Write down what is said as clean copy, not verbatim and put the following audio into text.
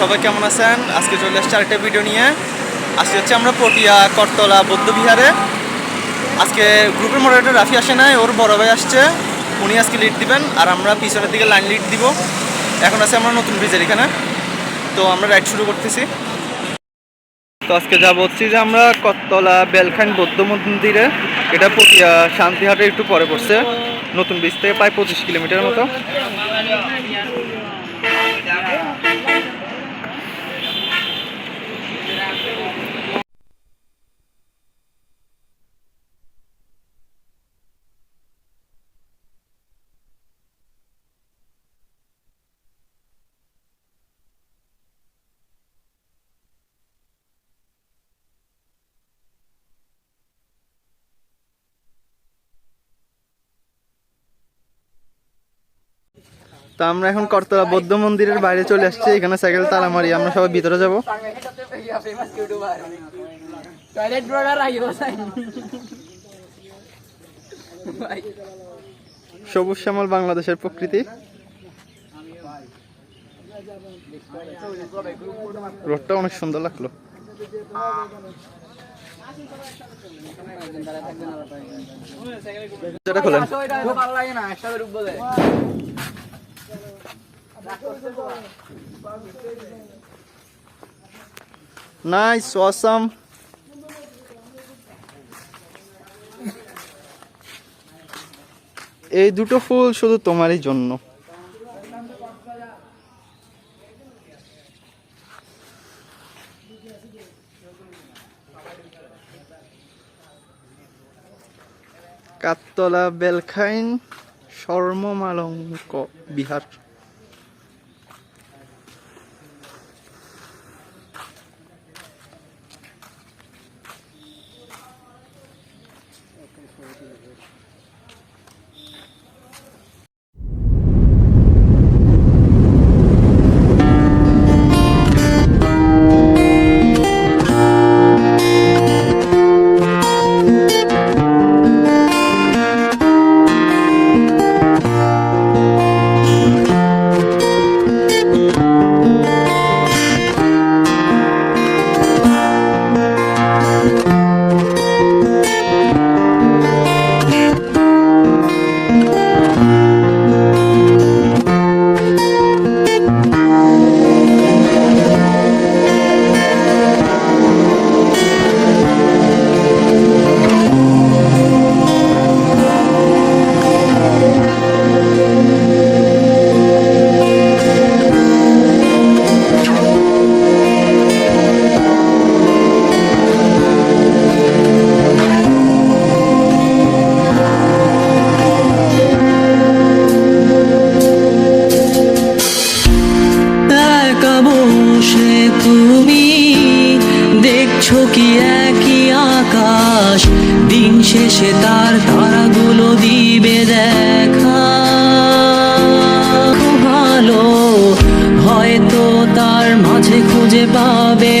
সবাই কেমন আছেন? আজকে চলে আসছে আরেকটা ভিডিও নিয়ে। আজকে হচ্ছে আমরা পটিয়া করতলা বৌদ্ধবিহারে। আজকে গ্রুপের মডারেটর রাফি আসে নাই, ওর বড় ভাই আসছে, উনি আজকে লিড দিবেন আর আমরা পিছনের দিকে লাইন লিড দিব। এখন আছে আমরা নতুন ব্রিজের এখানে, তো আমরা রাইড শুরু করতেছি। তো আজকে যাবো হচ্ছে যে আমরা করতলা বেলখান বৌদ্ধ মন্দিরে। এটা পটিয়া শান্তিহাটে একটু পরে পড়ছে, নতুন ব্রিজ থেকে প্রায় 25 কিলোমিটার মতো। তো আমরা এখন করতলা বৌদ্ধ মন্দিরের বাইরে চলে আসছি। এখানে সাইকেল তালা মারি আমরা সবাই ভিতরে যাব। সবুজ শ্যামল বাংলাদেশের প্রকৃতি। রোডটা অনেক সুন্দর লাগলো। যেটা খোলেন নাইস, অসাম। এই দুটো ফুল শুধু তোমারই জন্য। কাতলা বেলখাইন সর্বমালঙ্ক বিহার। কি একই আকাশ, দিন শেষে তার তারাগুলো দিবে দেখা। ভালো হয়তো তার মাঝে খুঁজে পাবে